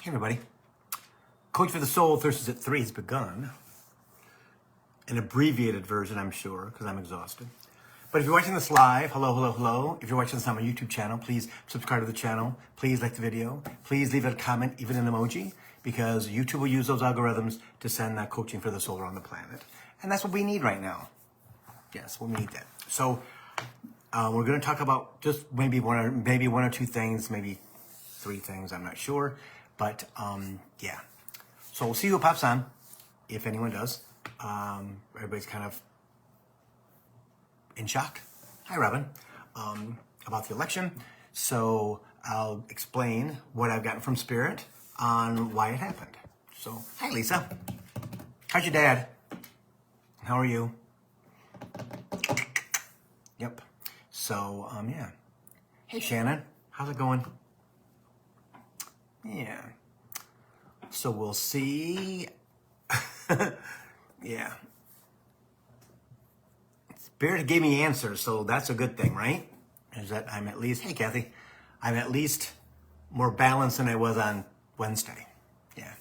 Hey everybody. Coach for the Soul, Thursdays at 3 has begun. An abbreviated version, I'm sure, because I'm exhausted. But if you're watching this live, hello, hello, hello. If you're watching this on my YouTube channel, please subscribe to the channel. Please like the video. Please leave a comment, even an emoji, because YouTube will use those algorithms to send that coaching for the soul around the planet. And that's what we need right now. Yes, we need that. So we're going to talk about just maybe one or two things, maybe three things, I'm not sure. But yeah. So we'll see who pops on, if anyone does. Everybody's kind of in shock. Hi, Robin. About the election. So I'll explain what I've gotten from Spirit on why it happened. So, hi, Lisa. How's your dad? How are you? Yep. So, yeah. Hey, Shannon. How's it going? Yeah. So we'll see. Yeah. Spirit gave me answers, so that's a good thing, right? Is that I'm at least, hey Kathy, I'm at least more balanced than I was on Wednesday. Yeah.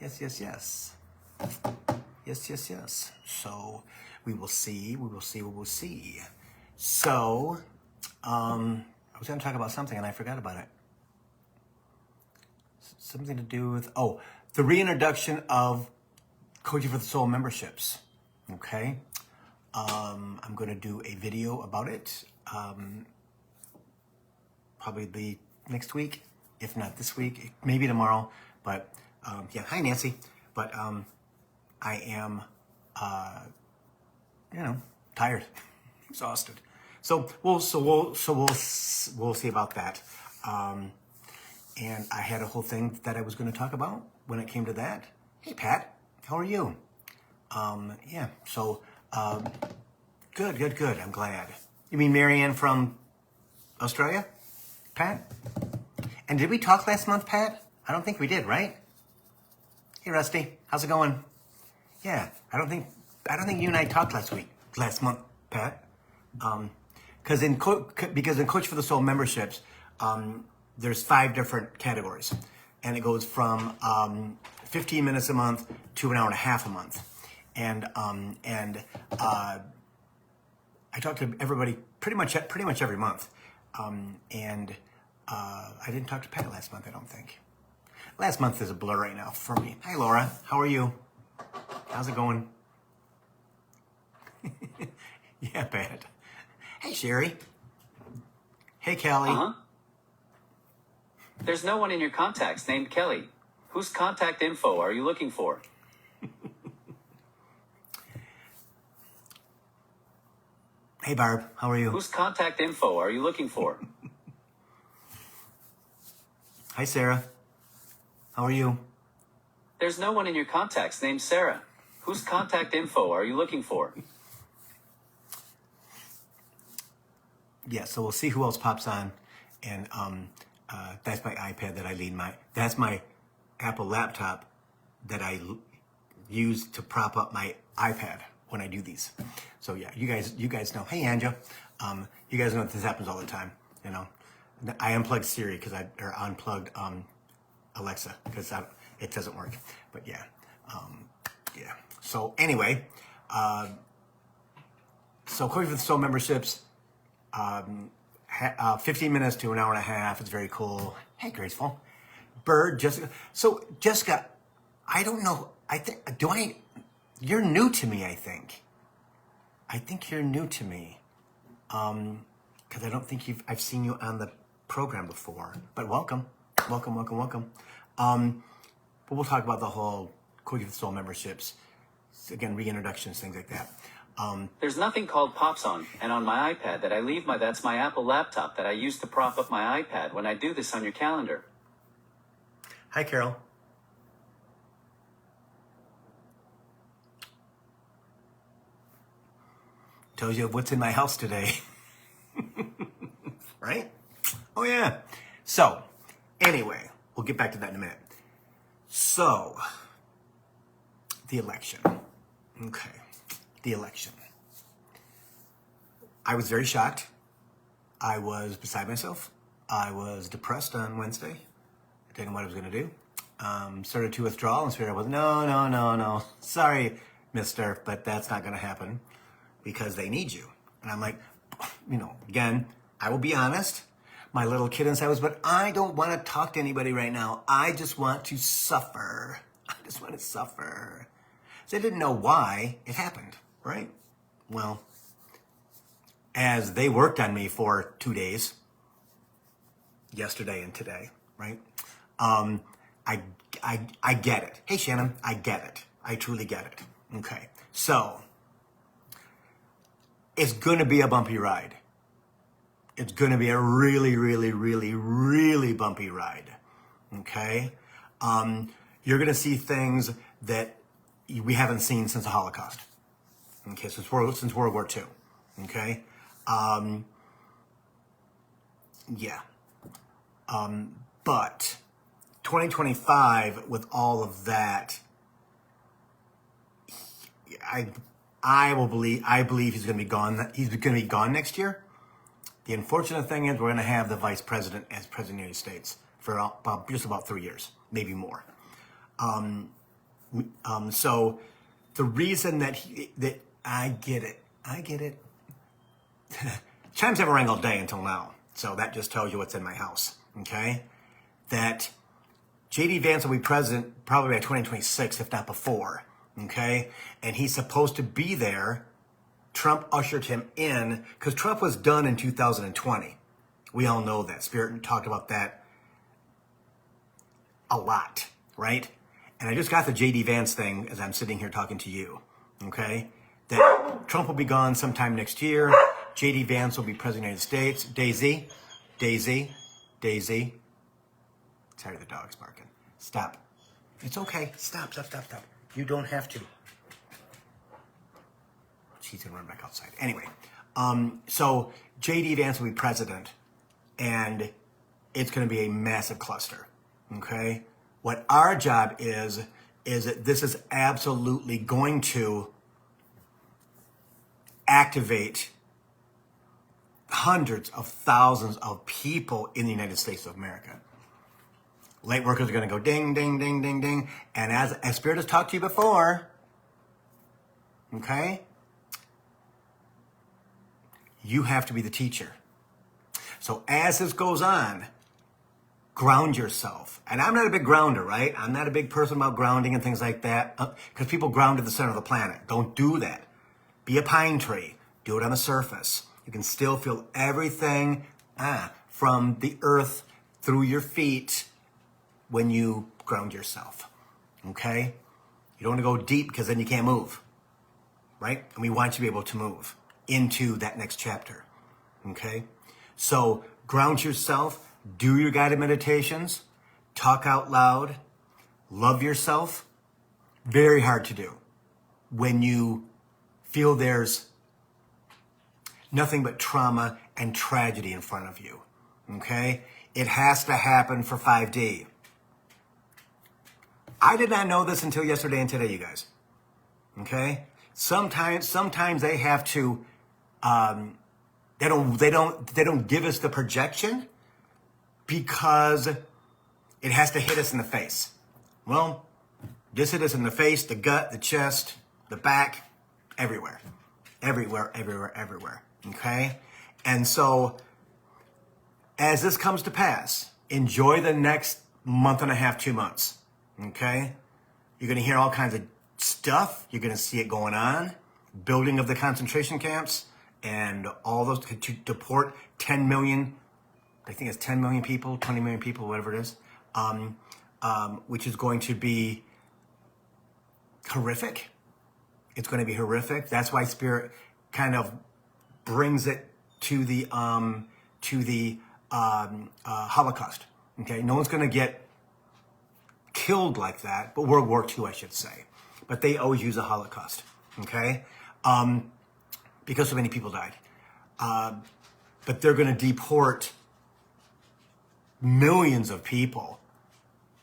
Yes, yes, yes. Yes, yes, yes. So we will see, we will see, we will see. So, I was going to talk about something and I forgot about it. Something to do with, the reintroduction of Coaching for the Soul memberships. Okay. I'm going to do a video about it. Probably be next week, if not this week, maybe tomorrow. But yeah, hi Nancy. But I am, tired, exhausted. So we'll see about that. And I had a whole thing that I was going to talk about when it came to that. Hey Pat, how are you? Yeah. So. Good. I'm glad. You mean Marianne from Australia, Pat? And did we talk last month, Pat? I don't think we did, right? Hey, Rusty, how's it going? Yeah, I don't think you and I talked last month, Pat. Because in Coach for the Soul memberships, there's 5 different categories, and it goes from 15 minutes a month to an hour and a half a month. And I talk to everybody pretty much every month. And I didn't talk to Pat last month, I don't think. Last month is a blur right now for me. Hi, Laura. How are you? How's it going? Yeah, Pat. Hey, Sherry. Hey, Kelly. Uh-huh. There's no one in your contacts named Kelly. Whose contact info are you looking for? Hey, Barb, how are you? Whose contact info are you looking for? Hi, Sarah. How are you? There's no one in your contacts named Sarah. Whose contact info are you looking for? Yeah, so we'll see who else pops on. And that's my iPad that I lean that's my Apple laptop that I use to prop up my iPad when I do these. So yeah, you guys know. Hey, Anja, you guys know that this happens all the time. You know, I unplugged Siri or unplugged Alexa because it doesn't work. But yeah, yeah. So anyway, so Coaching for the Soul memberships, 15 minutes to an hour and a half. It's very cool. Hey, Graceful, Bird, Jessica. So Jessica, I don't know. You're new to me, I think. I think you're new to me. Because I don't think I've seen you on the program before. But welcome. But we'll talk about the whole Coaching for the Soul memberships. Again, reintroductions, things like that. There's nothing called Pops On, and on my iPad that I leave that's my Apple laptop that I use to prop up my iPad when I do this on your calendar. Hi, Carol. Tells you what's in my house today. Right? Oh, yeah. So, anyway, we'll get back to that in a minute. So, the election. Okay. The election. I was very shocked. I was beside myself. I was depressed on Wednesday. didn't know what I was going to do. Started to withdraw, and Spirit was, no. Sorry, mister, but that's not going to happen because they need you. And I'm like, again, I will be honest. My little kid inside was, but I don't want to talk to anybody right now. I just want to suffer. I just want to suffer. So I didn't know why it happened, right? Well, as they worked on me for 2 days, yesterday and today, right? I get it. Hey, Shannon, I get it. I truly get it. Okay. So it's going to be a bumpy ride. It's going to be a really, really, really, really bumpy ride. Okay. You're going to see things that we haven't seen since the Holocaust. Okay. Since World War II. Okay. Yeah. But 2025, with all of that, I believe he's going to be gone. He's going to be gone next year. The unfortunate thing is we're going to have the vice president as president of the United States for just about 3 years, maybe more. So the reason that I get it. Chimes haven't rang all day until now. So that just tells you what's in my house. Okay. That J.D. Vance will be president probably by 2026, if not before. Okay. And he's supposed to be there. Trump ushered him in because Trump was done in 2020. We all know that. Spirit talked about that a lot, right? And I just got the J.D. Vance thing as I'm sitting here talking to you. Okay. That Trump will be gone sometime next year. J.D. Vance will be president of the United States. Daisy. Sorry, the dog's barking. Stop. It's okay. Stop. You don't have to. She's gonna run back outside. Anyway, so J.D. Vance will be president, and it's gonna be a massive cluster. Okay? What our job is that this is absolutely going to activate hundreds of thousands of people in the United States of America. Light workers are going to go ding, ding, ding, ding, ding. And as Spirit has talked to you before, okay, you have to be the teacher. So as this goes on, ground yourself. And I'm not a big grounder, right? I'm not a big person about grounding and things like that because people ground at the center of the planet. Don't do that. Be a pine tree. Do it on the surface. You can still feel everything from the earth through your feet when you ground yourself. Okay? You don't want to go deep because then you can't move. Right? And we want you to be able to move into that next chapter. Okay? So ground yourself. Do your guided meditations. Talk out loud. Love yourself. Very hard to do when you feel there's nothing but trauma and tragedy in front of you. Okay? It has to happen for 5D. I did not know this until yesterday and today, you guys. Okay? Sometimes they have to they don't give us the projection because it has to hit us in the face. Well, just hit us in the face, the gut, the chest, the back, everywhere. Everywhere. Okay? And so, as this comes to pass, enjoy the next month and a half, 2 months. Okay? You're going to hear all kinds of stuff. You're going to see it going on. Building of the concentration camps and all those to deport 10 million, I think it's 10 million people, 20 million people, whatever it is, which is going to be horrific. It's going to be horrific. That's why Spirit kind of brings it to the Holocaust. Okay, no one's going to get killed like that, but World War II, I should say. But they always use the Holocaust. Okay, because so many people died. But they're going to deport millions of people,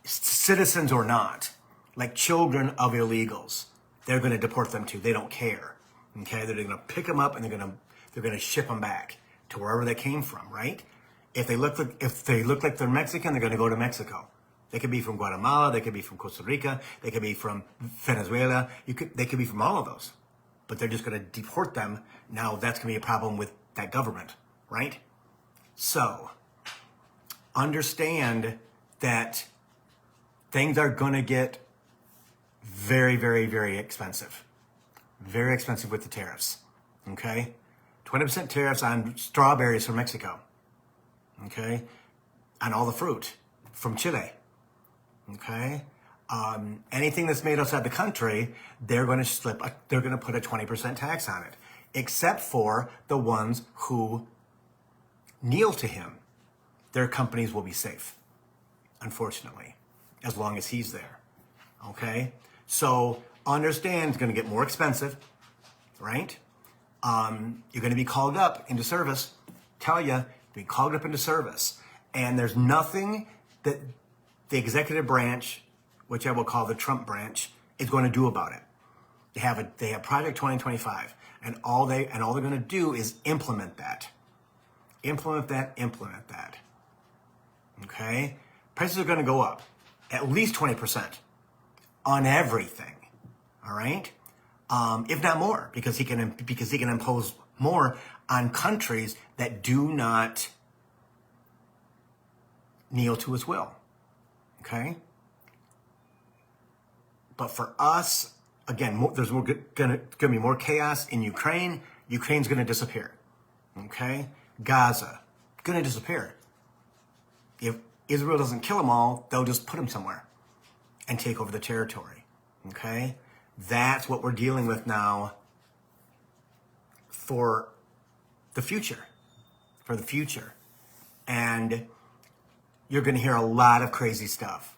citizens or not, like children of illegals. They're going to deport them too. They don't care. Okay, they're going to pick them up and they're going to ship them back to wherever they came from. Right? If they look like they're Mexican, they're going to go to Mexico. They could be from Guatemala, they could be from Costa Rica, they could be from Venezuela, they could be from all of those. But they're just going to deport them. Now that's going to be a problem with that government, right? So, understand that things are going to get very, very, very expensive. Very expensive with the tariffs, okay? 20% tariffs on strawberries from Mexico, okay? On all the fruit from Chile, okay? Anything that's made outside the country, they're going to put a 20% tax on it, except for the ones who kneel to him. Their companies will be safe, unfortunately, as long as he's there, okay? So understand it's going to get more expensive, right? You're going to be called up into service. Tell you, be called up into service. And there's nothing that the executive branch, which I will call the Trump branch, is going to do about it. They have Project 2025, and all they're going to do is implement that. Implement that. Okay? Prices are going to go up at least 20% on everything. All right? If not more, because he can impose more on countries that do not kneel to his will. Okay? But for us, again, there's going to be more chaos in Ukraine. Ukraine's going to disappear. Okay? Gaza, going to disappear. If Israel doesn't kill them all, they'll just put them somewhere and take over the territory. Okay? That's what we're dealing with now for the future. For the future. And you're going to hear a lot of crazy stuff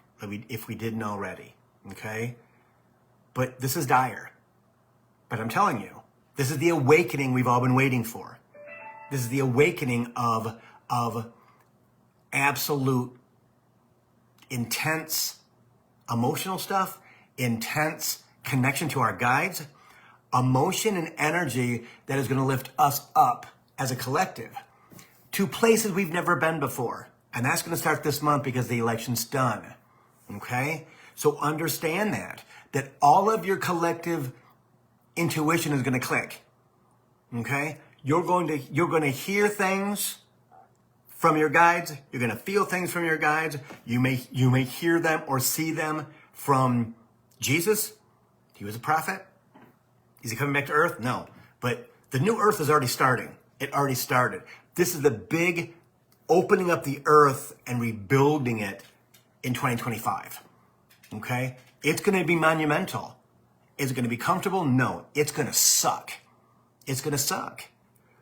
if we didn't already. Okay? But this is dire. But I'm telling you, this is the awakening we've all been waiting for. This is the awakening of absolute intense emotional stuff, intense connection to our guides, emotion and energy that is going to lift us up as a collective to places we've never been before. And that's going to start this month because the election's done. Okay? So understand that all of your collective intuition is going to click. Okay? You're going to hear things from your guides. You're going to feel things from your guides. You may hear them or see them from Jesus. He was a prophet. Is he coming back to earth? No. But the new earth is already starting. It already started. This is the big opening up the earth and rebuilding it in 2025. Okay? It's going to be monumental. Is it going to be comfortable? No. It's going to suck. It's going to suck.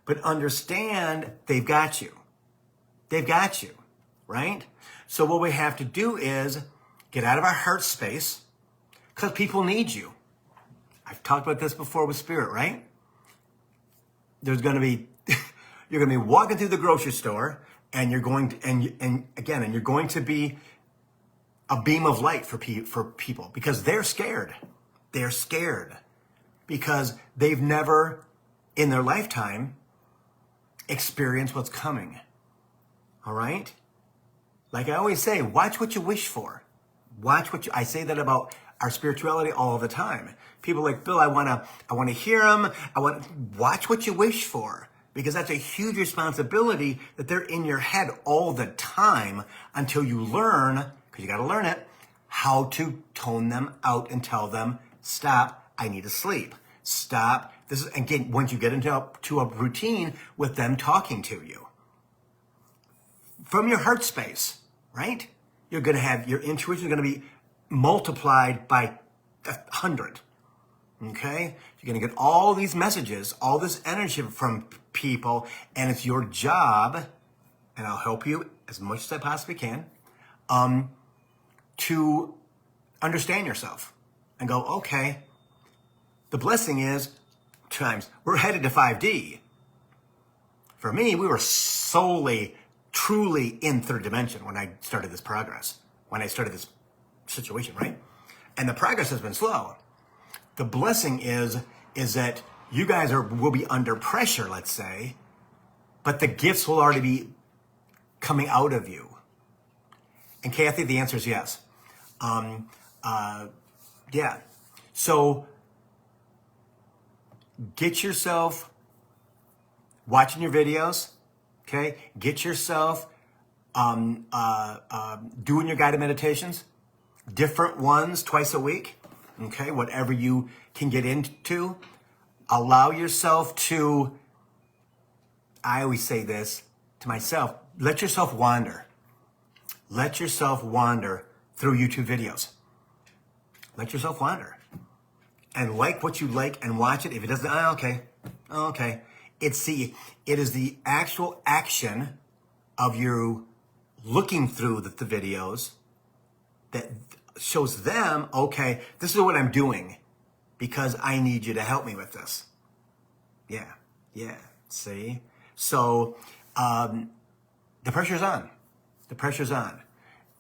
But understand they've got you. They've got you, right? So what we have to do is get out of our heart space because people need you. I've talked about this before with spirit, right? There's going to be, you're going to be walking through the grocery store and you're going to, and you're going to be a beam of light for people because they're scared. They're scared because they've never in their lifetime experienced what's coming. All right? Like I always say, watch what you wish for. I say that about our spirituality all the time. People are like, Bill, I want to hear them. Watch what you wish for because that's a huge responsibility that they're in your head all the time until you learn, because you got to learn it, how to tone them out and tell them, stop, I need to sleep. Stop. This is, again, once you get into a routine with them talking to you. From your heart space, right? You're going to have, your intuition is going to be multiplied by 100. Okay? You're going to get all these messages, all this energy from people, and it's your job, and I'll help you as much as I possibly can, to understand yourself and go, okay, the blessing is, times, we're headed to 5D. For me, we were solely, truly in third dimension when I started this progress, when I started this situation, right? And the progress has been slow. The blessing is that you guys will be under pressure, let's say, but the gifts will already be coming out of you. And Kathy, the answer is yes. Yeah. So get yourself watching your videos, okay? Get yourself doing your guided meditations, different ones twice a week, okay? Whatever you can get into. Allow yourself to, I always say this to myself, let yourself wander. Let yourself wander through YouTube videos. Let yourself wander. And like what you like and watch it. If it doesn't, okay. It is the actual action of you looking through the videos that shows them, okay, this is what I'm doing because I need you to help me with this. Yeah, see? So the pressure's on. The pressure's on.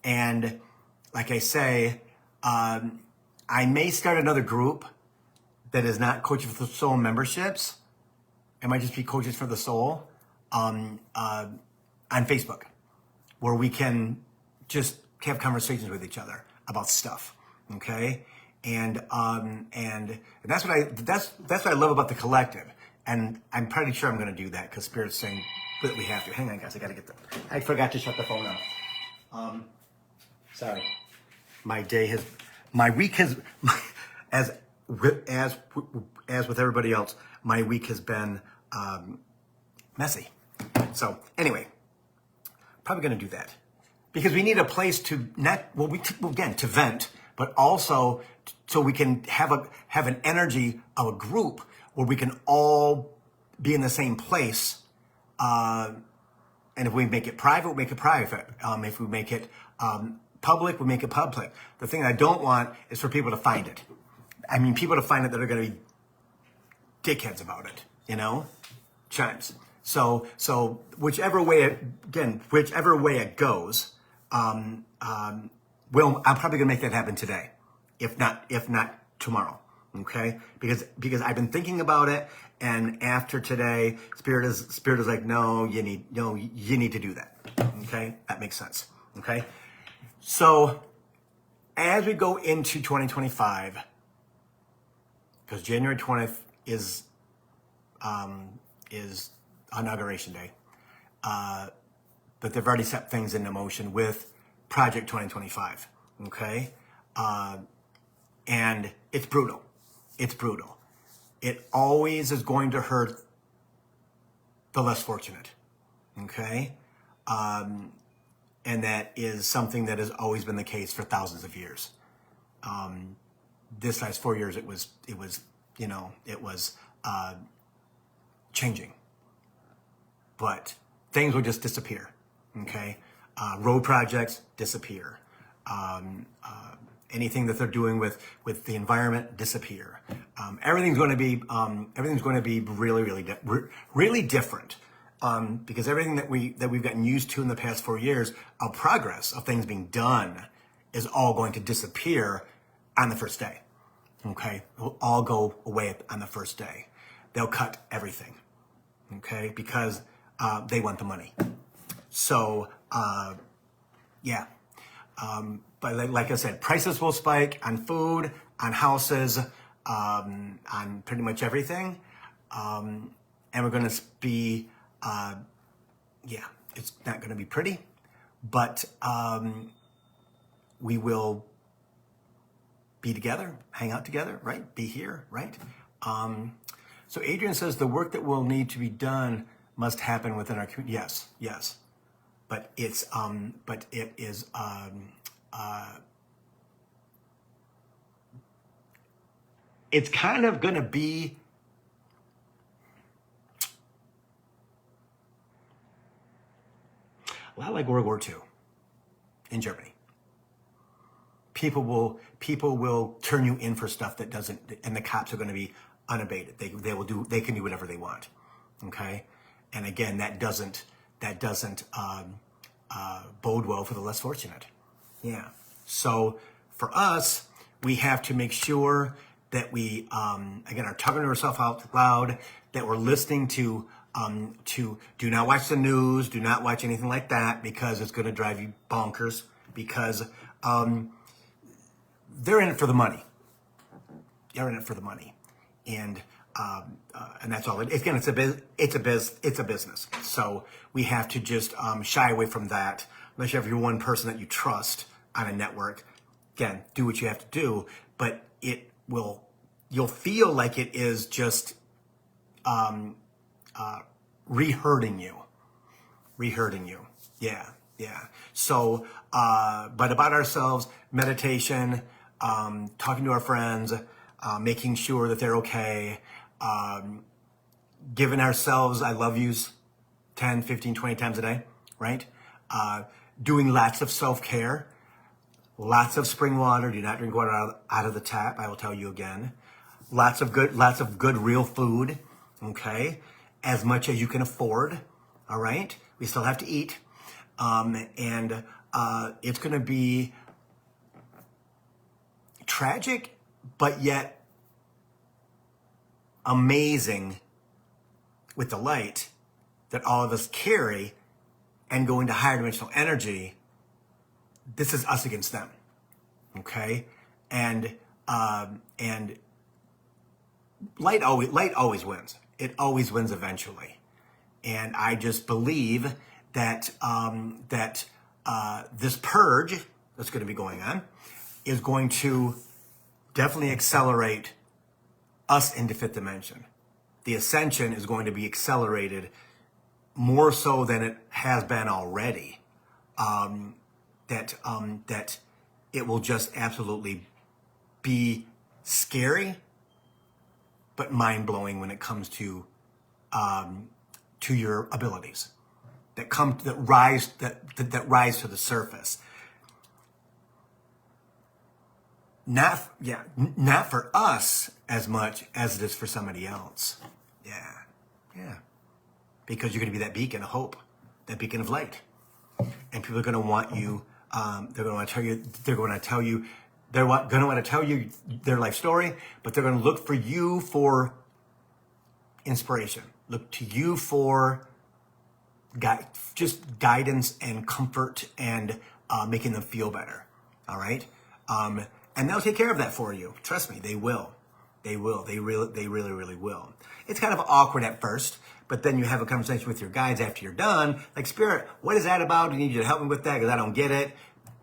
And like I say, I may start another group that is not Coaching for the Soul memberships. It might just be Coaches for the Soul on Facebook, where we can just have conversations with each other about stuff. Okay, and that's what I love about the collective. And I'm pretty sure I'm going to do that because Spirit's saying that we have to. Hang on, guys, I forgot to shut the phone off. Sorry, my week has, as with everybody else, my week has been messy. So anyway, probably going to do that because we need a place to to vent, but also so we can have an energy of a group where we can all be in the same place. And if we make it private, we make it private. If we make it public, we make it public. The thing I don't want is for people to find it. I mean, people to find it that are going to be dickheads about it, chimes. So whichever way it goes, I'm probably going to make that happen today, if not tomorrow. Okay, because I've been thinking about it, and after today, Spirit is like, no, you need to do that. Okay, that makes sense. Okay, so as we go into 2025, because January 20th is inauguration day, but they've already set things into motion with Project 2025. Okay, and it's brutal. It's brutal. It always is going to hurt the less fortunate, okay? And that is something that has always been the case for thousands of years. This last 4 years, it was changing. But things will just disappear, okay? Road projects disappear. Anything that they're doing with the environment disappear. Everything's going to be really different because everything that we've gotten used to in the past 4 years of progress of things being done is all going to disappear on the first day. Okay, it'll all go away on the first day. They'll cut everything. Okay, because they want the money. So yeah. But like I said, prices will spike on food, on houses, on pretty much everything. And we're going to be, it's not going to be pretty, but we will be together, hang out together, right? Be here, right? So Adrian says the work that will need to be done must happen within our community. Yes. But it is, it's kind of going to be a lot like World War II in Germany. People will turn you in for stuff that doesn't, and the cops are going to be unabated. They can do whatever they want. Okay. And again, that doesn't bode well for the less fortunate. Yeah. So for us, we have to make sure that we, again, are talking to ourselves out loud, that we're listening to do not watch the news, do not watch anything like that because it's going to drive you bonkers. because they're in it for the money. They're in it for the money, and that's all. Again, it's a business. So we have to just shy away from that. Unless you have your one person that you trust on a network. Again, do what you have to do, but you'll feel like it is just rehurting you. Yeah. So, but about ourselves, meditation, talking to our friends, making sure that they're okay, giving ourselves I love yous 10, 15, 20 times a day, right? Doing lots of self-care, lots of spring water. Do not drink water out of the tap. I will tell you again. Lots of good real food, okay? As much as you can afford, all right? We still have to eat. And it's going to be tragic, but yet amazing with the light that all of us carry and go into higher dimensional energy. This is us against them, okay? And light always wins. It always wins eventually. And I just believe that this purge that's going to be going on is going to definitely accelerate us into fifth dimension. The ascension is going to be accelerated more so than it has been already. That it will just absolutely be scary, but mind-blowing when it comes to your abilities that rise to the surface. Not for us as much as it is for somebody else. Yeah. Because you're going to be that beacon of hope, that beacon of light, and people are going to want you. They're going to want to tell you. They're going to tell you. They're going to want to tell you their life story, but they're going to look for you for inspiration. Look to you for just guidance and comfort and making them feel better. All right. And they'll take care of that for you. Trust me, they will. They really will. It's kind of awkward at first, but then you have a conversation with your guides after you're done. Like, Spirit, what is that about? I need you to help me with that because I don't get it.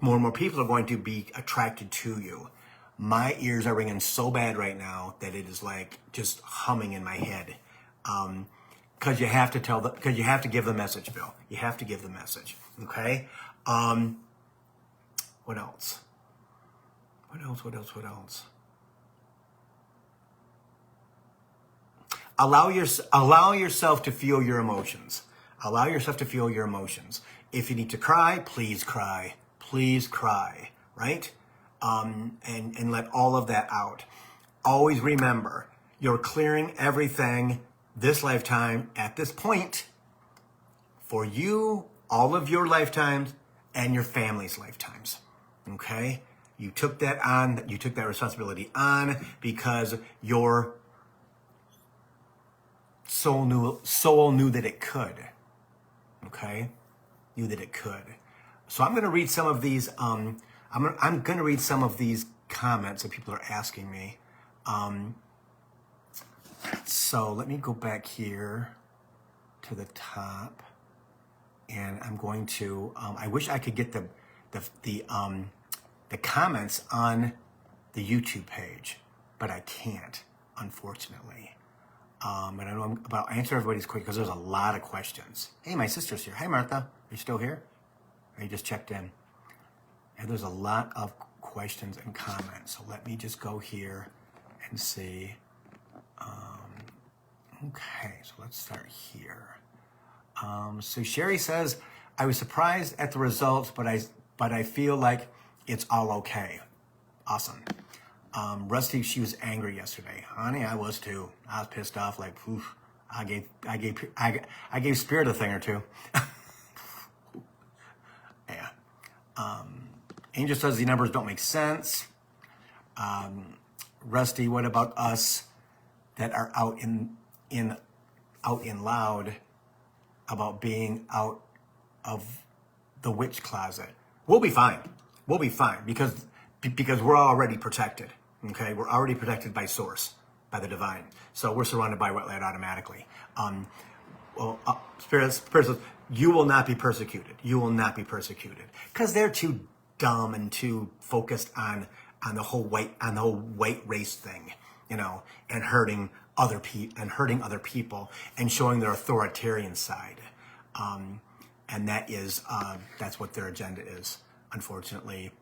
More and more people are going to be attracted to you. My ears are ringing so bad right now that it is like just humming in my head. Because you have to because you have to give the message, Bill. You have to give the message. Okay. What else? Allow yourself to feel your emotions. Allow yourself to feel your emotions. If you need to cry, please cry. Please cry, right? And let all of that out. Always remember, you're clearing everything this lifetime at this point for you, all of your lifetimes, and your family's lifetimes, okay? You took that on, you took that responsibility on because your soul knew that it could, okay? Knew that it could. So I'm going to read some of these. I'm going to read some of these comments that people are asking me. So let me go back here to the top, and I'm going to. I wish I could get the comments on the YouTube page, but I can't, unfortunately. And I know I'm about to answer everybody's questions because there's a lot of questions. Hey, my sister's here. Hi, Martha. Are you still here? Or you just checked in? And there's a lot of questions and comments. So let me just go here and see. Okay, so let's start here. So Sherry says, I was surprised at the results, but I feel like it's all okay. Awesome. Rusty, she was angry yesterday. Honey, I was too. I was pissed off. Like, oof, I gave Spirit a thing or two. Yeah. Angel says the numbers don't make sense. Rusty, what about us that are out in loud about being out of the witch closet? We'll be fine. We'll be fine because we're already protected. Okay, we're already protected by Source, by the divine. So we're surrounded by white light automatically. Spirits, you will not be persecuted. You will not be persecuted because they're too dumb and too focused on the whole white race thing, you know, and hurting other people and showing their authoritarian side. And that's what their agenda is, unfortunately.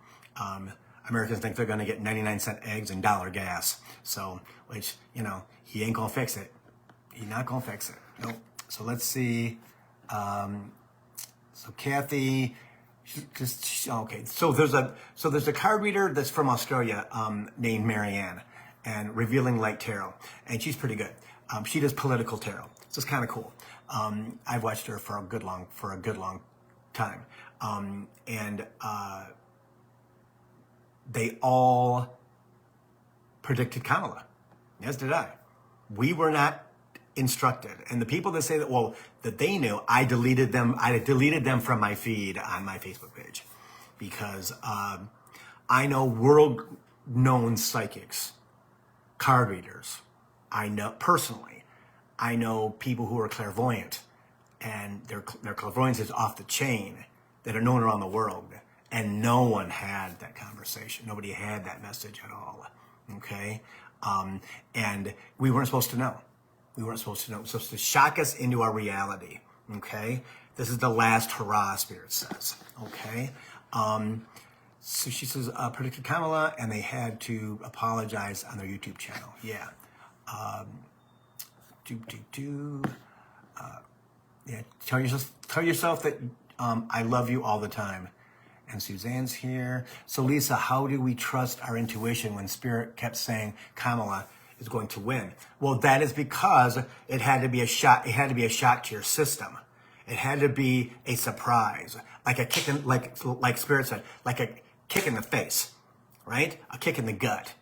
Americans think they're going to get 99-cent eggs and $1 gas. So, which, you know, he ain't going to fix it. He's not going to fix it. Nope. So let's see. So Kathy, okay. So there's a card reader that's from Australia, named Marianne, and Revealing Light Tarot. And she's pretty good. She does political tarot. So it's kind of cool. I've watched her for a good long time. They all predicted Kamala. Yes, did I. We were not instructed. And the people that say that they knew, I deleted them from my feed on my Facebook page because I know world-known psychics, card readers. I know personally. I know people who are clairvoyant, and their clairvoyance is off the chain, that are known around the world. And no one had that conversation. Nobody had that message at all. Okay? And we weren't supposed to know. We weren't supposed to know. It was supposed to shock us into our reality. Okay? This is the last hurrah, Spirit says. Okay? So she says, predicted Kamala, and they had to apologize on their YouTube channel. Yeah. Yeah. Tell yourself that I love you all the time. And Suzanne's here. So Lisa, how do we trust our intuition when Spirit kept saying Kamala is going to win? Well, that is because it had to be a shock. It had to be a shock to your system. It had to be a surprise, like a kick in, like Spirit said, like a kick in the face, right? A kick in the gut,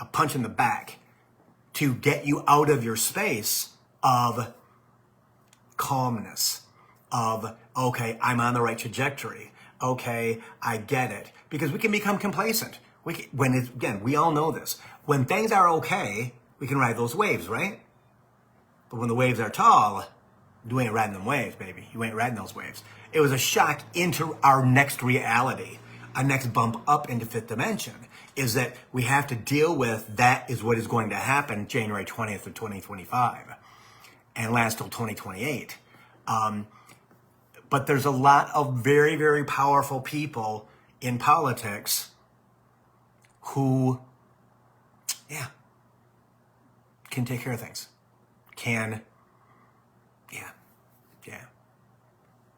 a punch in the back, to get you out of your space of calmness, of okay, I'm on the right trajectory. Okay, I get it. Because we can become complacent. We all know this. When things are okay, we can ride those waves, right? But when the waves are tall, you ain't riding them waves, baby. You ain't riding those waves. It was a shock into our next reality, a next bump up into fifth dimension, is that we have to deal with that is what is going to happen January 20th of 2025 and last till 2028. But there's a lot of very, very powerful people in politics who, can take care of things.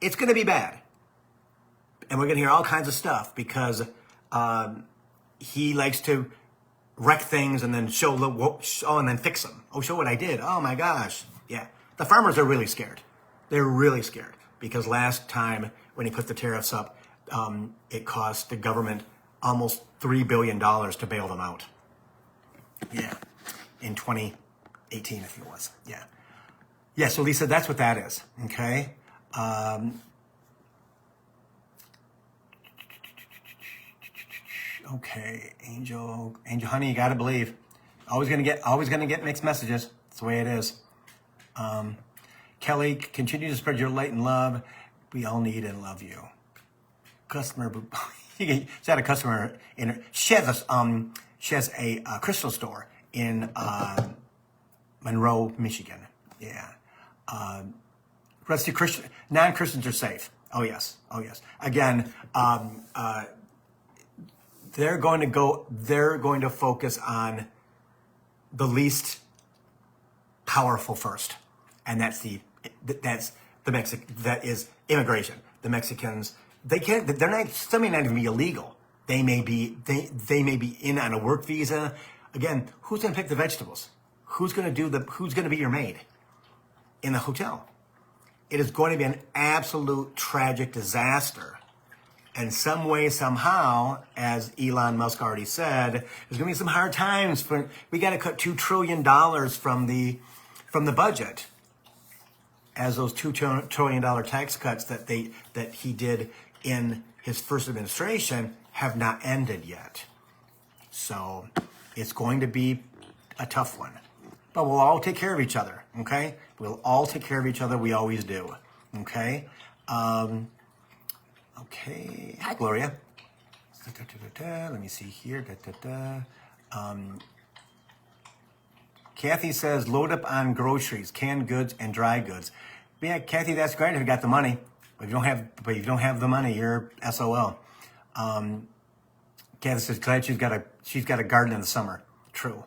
It's going to be bad. And we're going to hear all kinds of stuff because he likes to wreck things and then and then fix them. Oh, show what I did. Oh my gosh. Yeah. The farmers are really scared. They're really scared. Because last time when he put the tariffs up, it cost the government almost $3 billion to bail them out. Yeah, in 2018, I think it was. Yeah. Yeah, so Lisa, that's what that is, okay? Okay, Angel Honey, you gotta believe. Always gonna get mixed messages. That's the way it is. Kelly, continue to spread your light and love. We all need and love you. Customer, she had a customer in her. She has a crystal store in Monroe, Michigan. Yeah. Non-Christians are safe. Oh yes. Again, they're going to focus on the least powerful first, and that is immigration. The Mexicans, some may not even be illegal. They may be in on a work visa. Again, who's going to pick the vegetables? Who's going to be your maid in the hotel? It is going to be an absolute tragic disaster. And some way, somehow, as Elon Musk already said, there's going to be some hard times. We got to cut $2 trillion from the budget, as those $2 trillion tax cuts that he did in his first administration have not ended yet. So it's going to be a tough one. But we'll all take care of each other, okay? We'll all take care of each other. We always do, okay? Okay. Hi, Gloria. Let me see here. Kathy says, load up on groceries, canned goods, and dry goods. Yeah, Kathy, that's great if you got the money. But if you don't have the money, you're SOL. Kathy says, glad she's got a garden in the summer. True.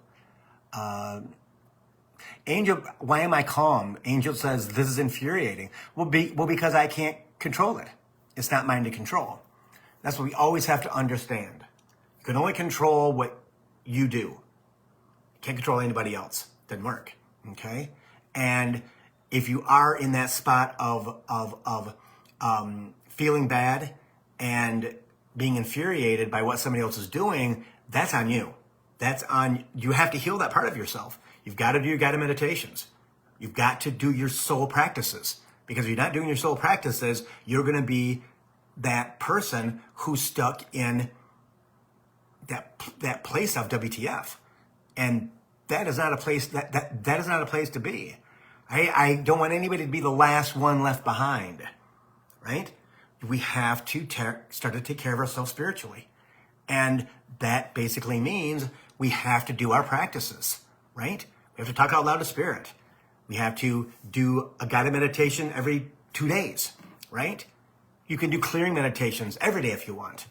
Angel, why am I calm? Angel says, this is infuriating. Well, because I can't control it. It's not mine to control. That's what we always have to understand. You can only control what you do. You can't control anybody else. Doesn't work. Okay? And if you are in that spot of feeling bad and being infuriated by what somebody else is doing, that's on you. You have to heal that part of yourself. You've got to do your guided meditations. You've got to do your soul practices. Because if you're not doing your soul practices, you're going to be that person who's stuck in that place of WTF. And that is not a place that is not a place to be. I don't want anybody to be the last one left behind. Right? We have to start to take care of ourselves spiritually. And that basically means we have to do our practices, right? We have to talk out loud to spirit. We have to do a guided meditation every 2 days, right? You can do clearing meditations every day if you want.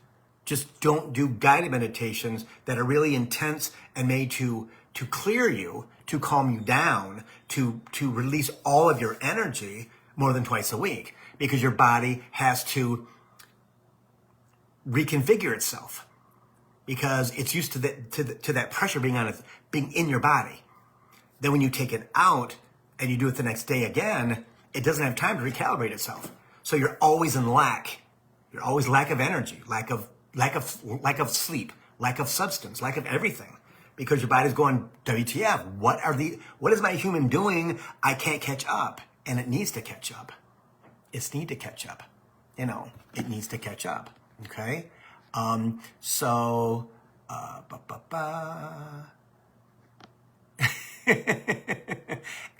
Just don't do guided meditations that are really intense and made to clear you, to calm you down, to release all of your energy more than twice a week, because your body has to reconfigure itself because it's used to that pressure being in your body. Then when you take it out and you do it the next day again, it doesn't have time to recalibrate itself. So you're always in lack. You're always lack of energy, lack of sleep, lack of substance, lack of everything, because your body's going, WTF? What is my human doing? I can't catch up, and it needs to catch up. It needs to catch up. It needs to catch up. Okay.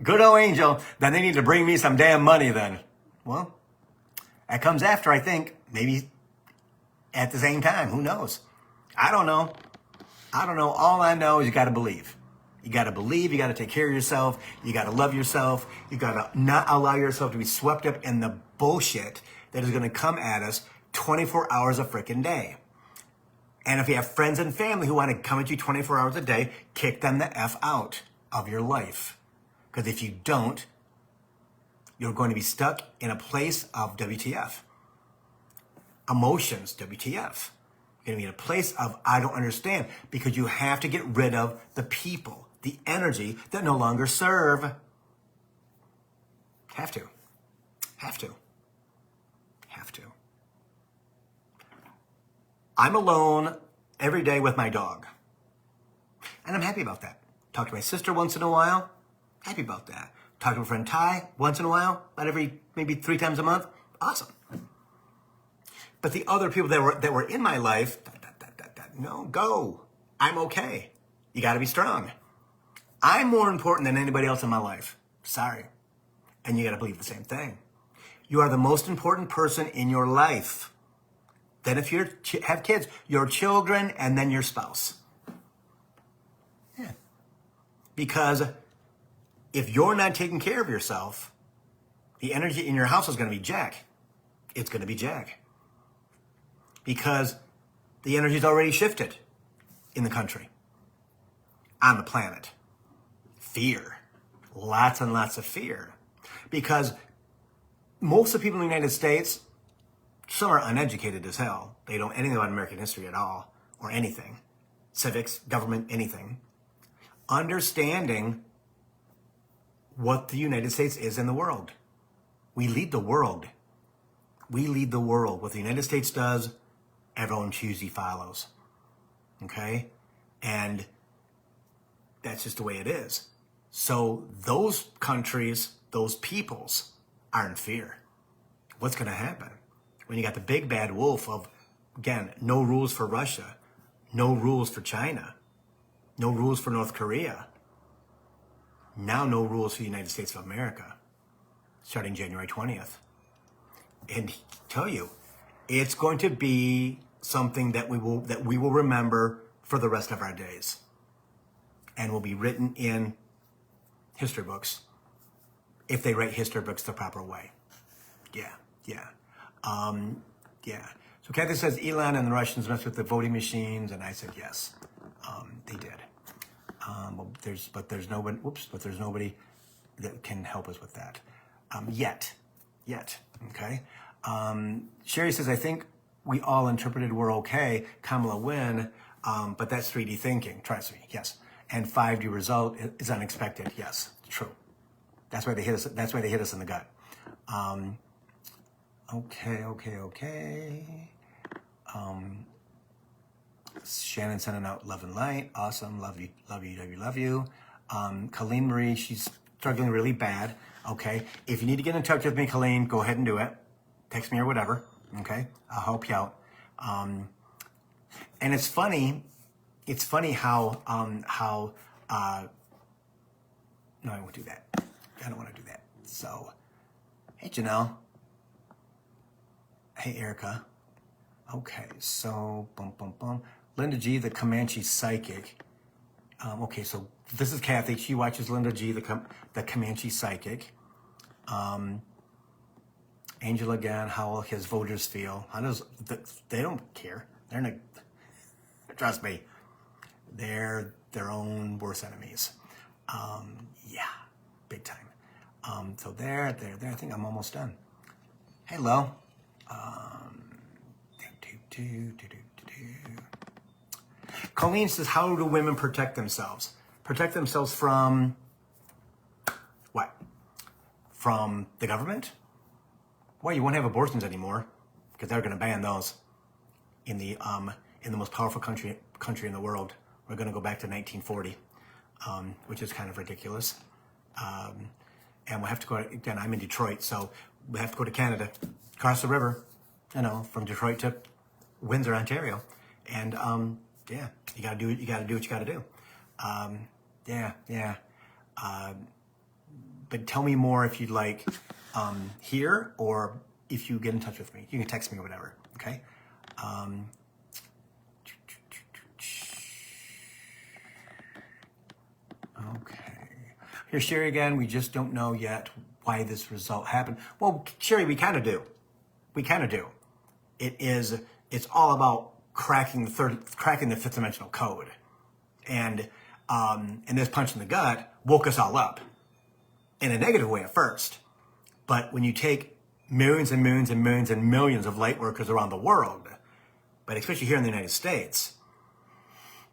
Good old Angel. Then they need to bring me some damn money then. Well, that comes after, I think. Maybe at the same time. Who knows? I don't know. All I know is you got to believe. You got to believe. You got to take care of yourself. You got to love yourself. You got to not allow yourself to be swept up in the bullshit that is going to come at us 24 hours a freaking day. And if you have friends and family who want to come at you 24 hours a day, kick them the F out of your life. Because if you don't, you're going to be stuck in a place of WTF. Emotions, WTF. You're going to be in a place of I don't understand, because you have to get rid of the people, the energy that no longer serve. Have to. I'm alone every day with my dog. And I'm happy about that. Talk to my sister once in a while. Happy about that. Talk to my friend Ty once in a while, about maybe 3 times a month. Awesome. But the other people that were in my life, no, go. I'm okay. You got to be strong. I'm more important than anybody else in my life. Sorry. And you got to believe the same thing. You are the most important person in your life. Then if you have kids, your children, and then your spouse. Yeah. Because if you're not taking care of yourself, the energy in your house is going to be jack. It's going to be jack. Because the energy's already shifted in the country, on the planet. Fear. Lots and lots of fear. Because most of the people in the United States, some are uneducated as hell. They don't know anything about American history at all, or anything. Civics, government, anything. Understanding what the United States is in the world. We lead the world. We lead the world. What the United States does, everyone choosy follows. Okay? And that's just the way it is. So those countries, those peoples are in fear. What's going to happen? when you got the big bad wolf of, again, no rules for Russia, no rules for China, no rules for North Korea, now no rules for the United States of America, starting January 20th. And tell you, it's going to be something that we will remember for the rest of our days, and will be written in history books if they write history books the proper way. Yeah. So Kathy says Elon and the Russians messed with the voting machines, and I said yes, they did. But there's nobody that can help us with that yet. Okay. Sherry says, I think we all interpreted we're okay. Kamala win, but that's 3D thinking. Trust me, yes. And 5D result is unexpected. Yes, true. That's why they hit us. That's why they hit us in the gut. Okay. Shannon sending out love and light. Awesome. Love you. Colleen Marie, she's struggling really bad. Okay. If you need to get in touch with me, Colleen, go ahead and do it. Text me or whatever. Okay. I'll help you out. And it's funny how no, I won't do that. I don't want to do that. So, hey, Janelle. Hey, Erica. Okay, so, Linda G, the Comanche Psychic. Okay, so this is Kathy. She watches Linda G, the Comanche Psychic. Angela again, how will his voters feel? They don't care. They're not, trust me, they're their own worst enemies. Yeah, big time. So there. I think I'm almost done. Hello. Colleen says, how do women protect themselves? Protect themselves from what? From the government? Well, you won't have abortions anymore because they're going to ban those in the most powerful country in the world. We're going to go back to 1940, which is kind of ridiculous. And we'll have to go, again, I'm in Detroit, so we have to go to Canada, cross the river, from Detroit to Windsor, Ontario. And, yeah, you gotta do what you gotta do. But tell me more if you'd like, here, or if you get in touch with me. You can text me or whatever, okay? Okay. Here's Sherry again. We just don't know yet why this result happened. Well, Sherry, we kind of do. It's all about cracking the fifth dimensional code. And this punch in the gut woke us all up in a negative way at first. But when you take millions and millions and millions and millions of light workers around the world, but especially here in the United States,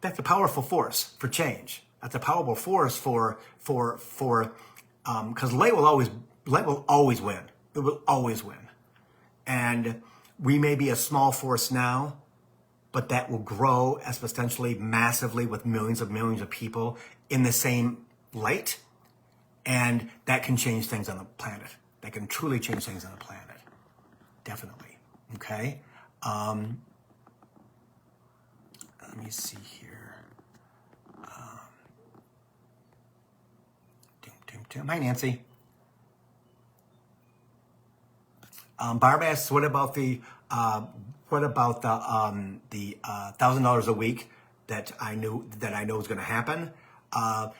that's a powerful force for change. That's a powerful force because light will always win. It will always win. And we may be a small force now, but that will grow exponentially, massively, with millions of people in the same light. And that can change things on the planet. That can truly change things on the planet. Definitely. Okay? Let me see here. Hi, Nancy. Barb asks, what about the $1,000 a week that I know is going to happen?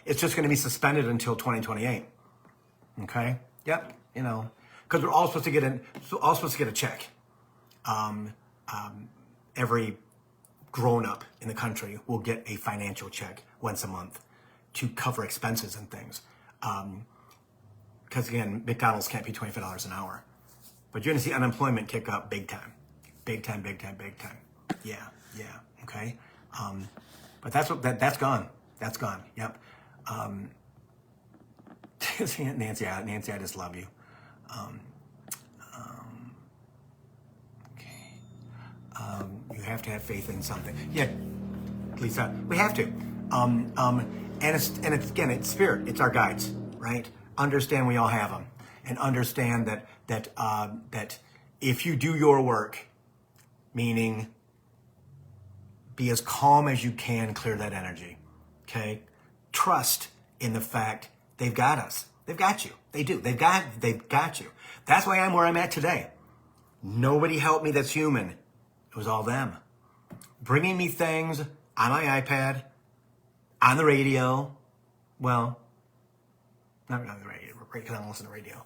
It's just going to be suspended until 2028. Okay. Yep. Because we're all supposed to get a check. Every grown-up in the country will get a financial check once a month to cover expenses and things. Because again, McDonald's can't pay $25 an hour. But you're going to see unemployment kick up big time. Yeah. Okay. But that's gone. That's gone. Yep. Nancy, I just love you. Okay. You have to have faith in something. Yeah, Lisa, we have to. And it's spirit. It's our guides, right? Understand we all have them, and understand that if you do your work, meaning be as calm as you can, clear that energy, okay? Trust in the fact they've got us. They've got you. They do. They've got you. That's why I'm where I'm at today. Nobody helped me that's human. It was all them. Bringing me things on my iPad, on the radio. Well, not on the radio, because I don't listen to radio.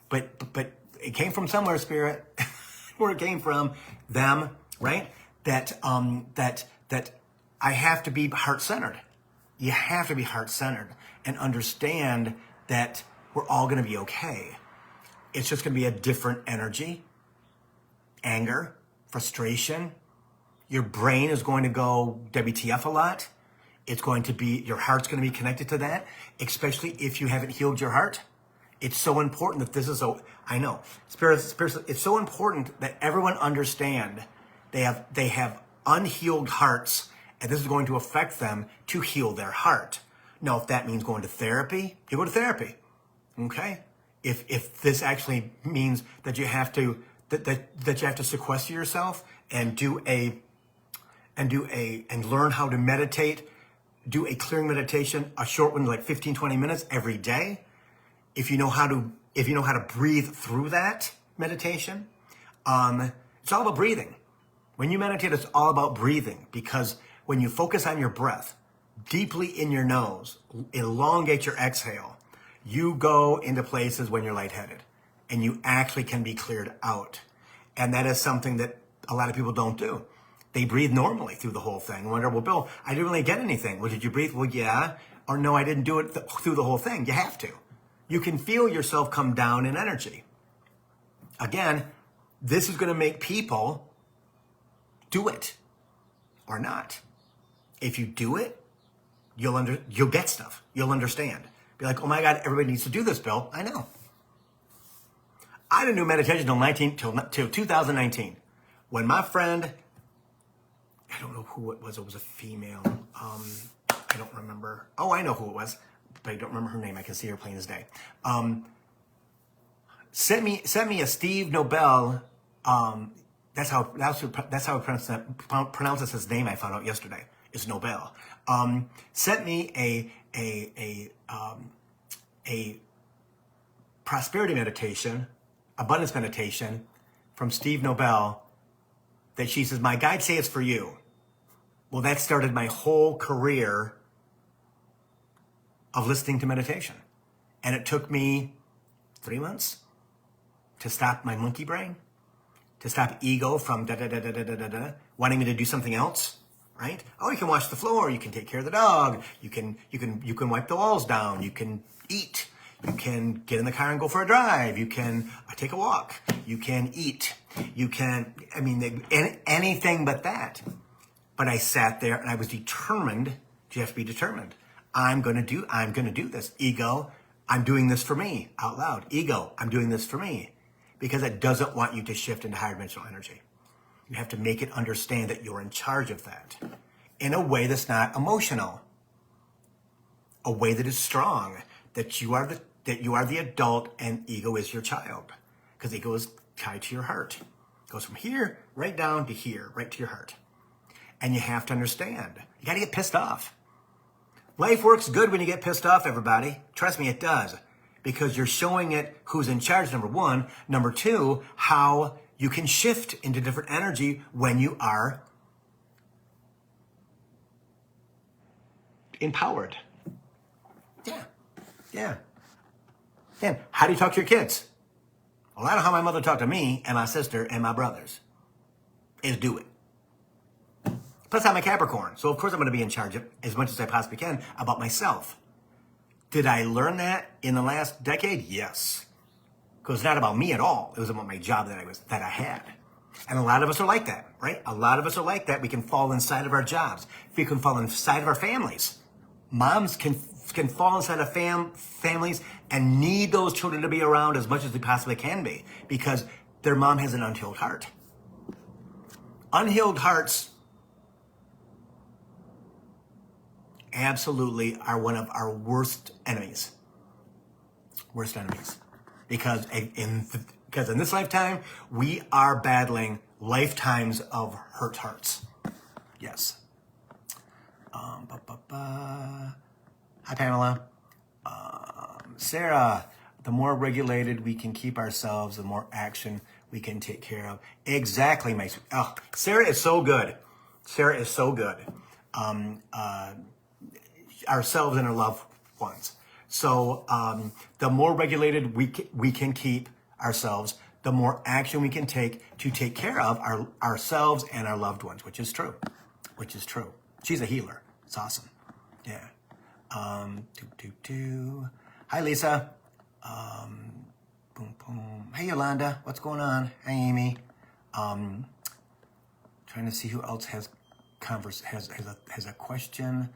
But it came from somewhere, Spirit. Where it came from, them, right? That I have to be heart-centered. You have to be heart-centered and understand that we're all going to be okay. It's just going to be a different energy, anger, frustration. Your brain is going to go WTF a lot. It's going to be, your heart's going to be connected to that, especially if you haven't healed your heart. It's so important that this is I know, Spirit, it's so important that everyone understand they have unhealed hearts, and this is going to affect them to heal their heart. Now, if that means going to therapy, you go to therapy, okay? If this actually means that you have to sequester yourself and learn how to meditate, do a clearing meditation, a short one, like 15, 20 minutes every day. If you know how to breathe through that meditation, it's all about breathing. When you meditate, it's all about breathing, because when you focus on your breath deeply in your nose, elongate your exhale, you go into places when you're lightheaded and you actually can be cleared out. And that is something that a lot of people don't do. They breathe normally through the whole thing. I wonder, well, Bill, I didn't really get anything. Well, did you breathe? Well, yeah. Or no, I didn't do it through the whole thing. You have to. You can feel yourself come down in energy. Again, this is going to make people do it or not. If you do it, you'll get stuff. You'll understand. Be like, oh my God, everybody needs to do this, Bill. I know. I didn't do meditation till 2019. When my friend, I don't know who it was a female. I don't remember. Oh, I know who it was, but I don't remember her name. I can see her plain as day. Sent me a Steve Nobel. That's how he pronounces his name. I found out yesterday. It's Nobel. Sent me a prosperity meditation, abundance meditation from Steve Nobel, that she says, my guides say it's for you. Well, that started my whole career of listening to meditation. And it took me 3 months to stop my monkey brain, to stop ego from wanting me to do something else, right? Oh, you can wash the floor, you can take care of the dog, you can wipe the walls down, you can eat, you can get in the car and go for a drive, you can take a walk, you can eat, you can, anything but that. But I sat there and I was determined. You have to be determined. I'm gonna do this. Ego, I'm doing this for me, out loud. Ego, I'm doing this for me. Because it doesn't want you to shift into higher dimensional energy. You have to make it understand that you're in charge of that in a way that's not emotional, a way that is strong, that you are the adult and ego is your child, because ego is tied to your heart. It goes from here right down to here, right to your heart. And you have to understand, you got to get pissed off. Life works good when you get pissed off, everybody. Trust me, it does. Because you're showing it who's in charge, number one. Number two, how you can shift into different energy when you are empowered. Yeah. And how do you talk to your kids? Well, I know how my mother talked to me and my sister and my brothers. Is do it. Plus, I'm a Capricorn, so of course I'm going to be in charge of as much as I possibly can about myself. Did I learn that in the last decade? Yes. Because it's not about me at all. It was about my job that I had. And a lot of us are like that, right? A lot of us are like that. We can fall inside of our jobs. We can fall inside of our families. Moms can fall inside of families and need those children to be around as much as they possibly can be, because their mom has an unhealed heart. Unhealed hearts absolutely are one of our worst enemies. Because Because in this lifetime, we are battling lifetimes of hurt hearts. Yes. Hi, Pamela. Sarah, the more regulated we can keep ourselves, the more action we can take care of. Exactly, Mace. Oh, Sarah is so good. Sarah is so good. Ourselves and our loved ones. So the more regulated we can keep ourselves, the more action we can take to take care of ourselves and our loved ones, which is true. Which is true. She's a healer. It's awesome. Yeah. Hi, Lisa. Boom, boom. Hey, Yolanda. What's going on? Hey, Amy. Trying to see who else has a question.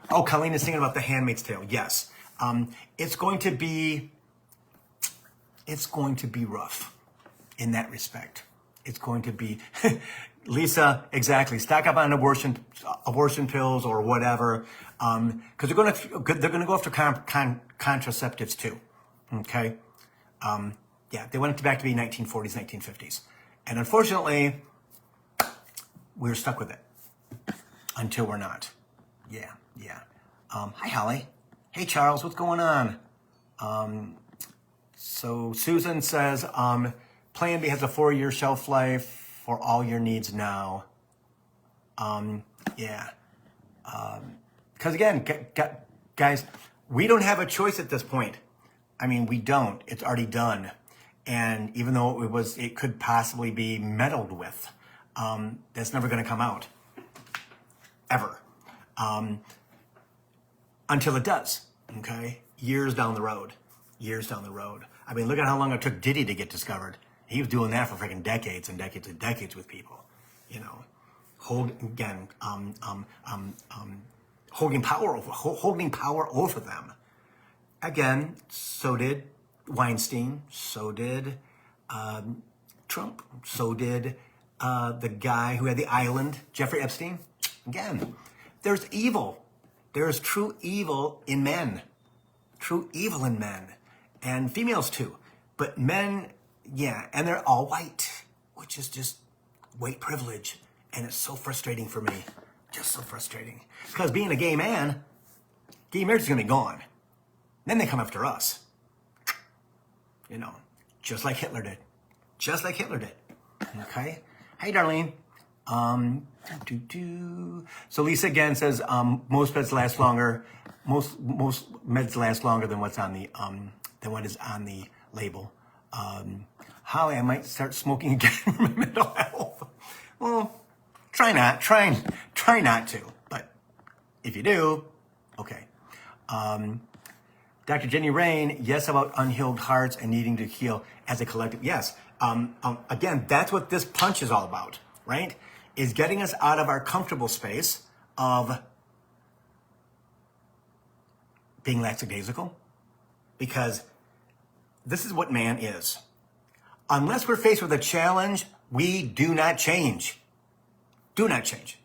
Colleen is singing about The Handmaid's Tale. Yes. It's going to be rough in that respect. It's going to be, Lisa, exactly. Stock up on abortion pills or whatever, because they're going to go after contraceptives too. Okay. They want it back to be 1940s, 1950s, and unfortunately, we're stuck with it until we're not. Yeah. Hi, Holly. Hey, Charles. What's going on? So Susan says, Plan B has a 4-year shelf life for all your needs now. Because again, guys, we don't have a choice at this point. I mean, we don't. It's already done. And even though it could possibly be meddled with, that's never going to come out. Ever. Until it does. Okay? Years down the road. I mean, look at how long it took Diddy to get discovered. He was doing that for freaking decades and decades and decades with people, you know. Holding power over them. Again, so did Weinstein. So did Trump. So did the guy who had the island, Jeffrey Epstein. Again, there's evil. There's true evil in men. True evil in men. And females too. But men, yeah, and they're all white, which is just white privilege. And it's so frustrating for me. Just so frustrating. Because being a gay man, gay marriage is going to be gone. Then they come after us. You know, just like Hitler did. Okay? Hey, Darlene. So Lisa again says most meds last longer. Most meds last longer than what's on the than what is on the label. Holly, I might start smoking again for my mental health. Well, try not to. But if you do, okay. Dr. Jenny Rain, yes, about unhealed hearts and needing to heal as a collective. Yes. Again, that's what this punch is all about, right? Is getting us out of our comfortable space of being lackadaisical. Because this is what man is. Unless we're faced with a challenge, we do not change. Do not change.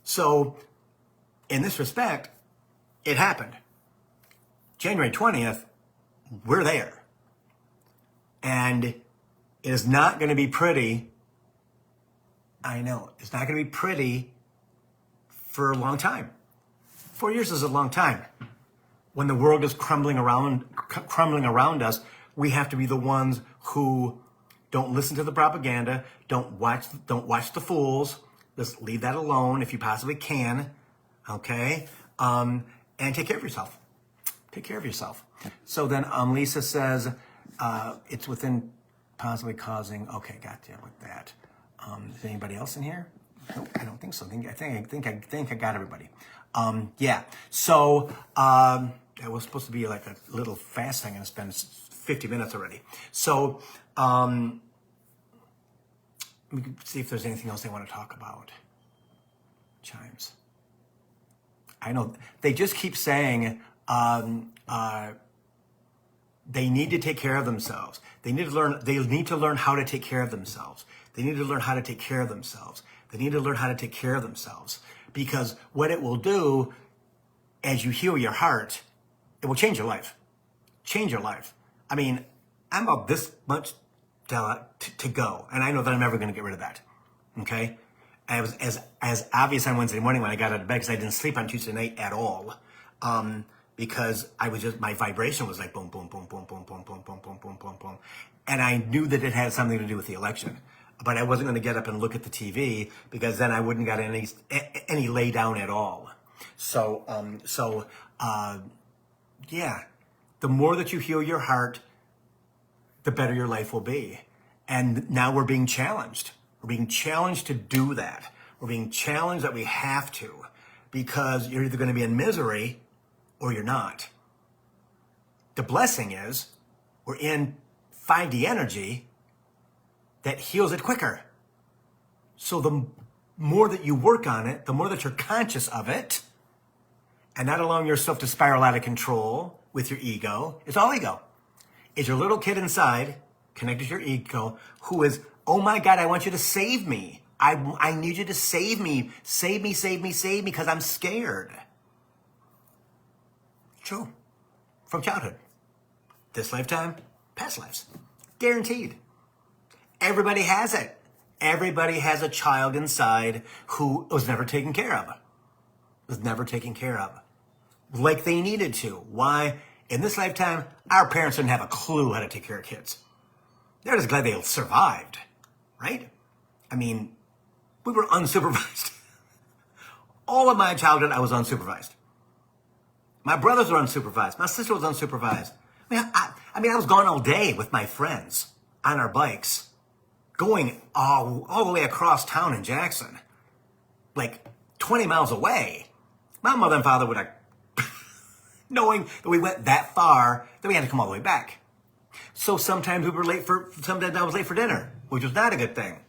So, in this respect, it happened. January 20th, we're there. And it is not going to be pretty. I know, it's not going to be pretty for a long time. 4 years is a long time. When the world is crumbling around us, we have to be the ones who don't listen to the propaganda, don't watch the fools. Just leave that alone if you possibly can, okay? And take care of yourself. So then Lisa says it's within possibly causing. Okay, gotcha with that. Is anybody else in here? Nope, I don't think so. I think I got everybody. Yeah. So that was supposed to be like a little fast thing, and it's been 50 minutes already. So we can see if there's anything else they want to talk about. Chimes. I know they just keep saying they need to take care of themselves. They need to learn how to take care of themselves. Because what it will do as you heal your heart, it will change your life. I mean, I'm about this much to go. And I know that I'm never going to get rid of that. Okay? I was as obvious on Wednesday morning when I got out of bed because I didn't sleep on Tuesday night at all. Because I was just, my vibration was like boom, boom, boom, boom, boom, boom, boom, boom, boom, boom, boom, boom. And I knew that it had something to do with the election. But I wasn't going to get up and look at the TV because then I wouldn't get any lay down at all. So, yeah, the more that you heal your heart, the better your life will be. And now we're being challenged. We're being challenged to do that. We're being challenged that we have to, because you're either going to be in misery or you're not. The blessing is we're in 5D energy that heals it quicker. So the more that you work on it, the more that you're conscious of it, and not allowing yourself to spiral out of control with your ego. It's all ego. It's your little kid inside, connected to your ego, who is, oh my God, I want you to save me. I need you to save me. Save me, save me, save me, because I'm scared. True. From childhood. This lifetime, past lives. Guaranteed. Everybody has it. Everybody has a child inside who was never taken care of. Was never taken care of. Like they needed to. Why? In this lifetime, our parents didn't have a clue how to take care of kids. They're just glad they survived. Right? I mean, we were unsupervised. All of my childhood, I was unsupervised. My brothers were unsupervised. My sister was unsupervised. I was gone all day with my friends on our bikes, going all the way across town in Jackson, like 20 miles away. My mother and father would have, knowing that we went that far, that we had to come all the way back. So sometimes sometimes I was late for dinner, which was not a good thing.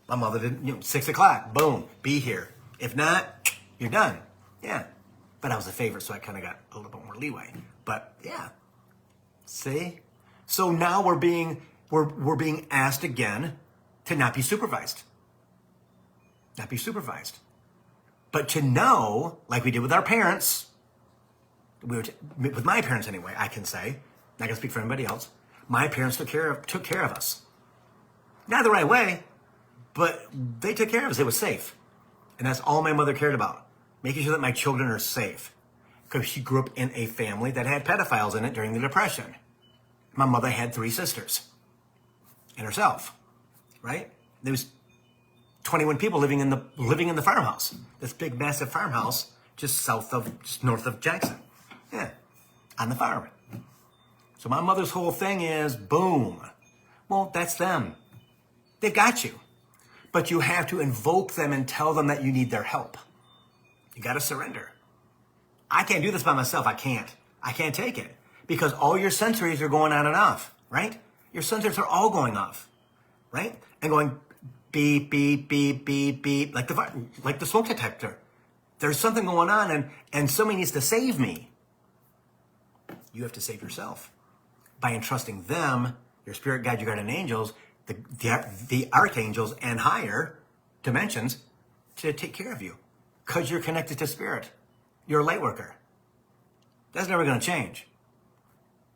My mother didn't, 6 o'clock, boom, be here. If not, you're done. Yeah. But I was a favorite, so I kind of got a little bit more leeway. But yeah. See? So now we're being asked again to not be supervised. Not be supervised. But to know, like we did with our parents, with my parents anyway, I can say, not gonna speak for anybody else, my parents took care of us. Not the right way, but they took care of us. It was safe. And that's all my mother cared about, making sure that my children are safe. Because she grew up in a family that had pedophiles in it during the Depression. My mother had 3 sisters and herself, right? There was 21 people living in the farmhouse. This big, massive farmhouse just north of Jackson. Yeah, on the farm. So my mother's whole thing is, boom. Well, that's them. They've got you. But you have to invoke them and tell them that you need their help. You got to surrender. I can't do this by myself. I can't take it. Because all your sensories are going on and off, right? Your sensors are all going off, right? And going beep, beep, beep, beep, beep, like the smoke detector. There's something going on and somebody needs to save me. You have to save yourself by entrusting them, your spirit guide, your guardian angels, the archangels and higher dimensions to take care of you. Because you're connected to spirit. You're a light worker. That's never going to change.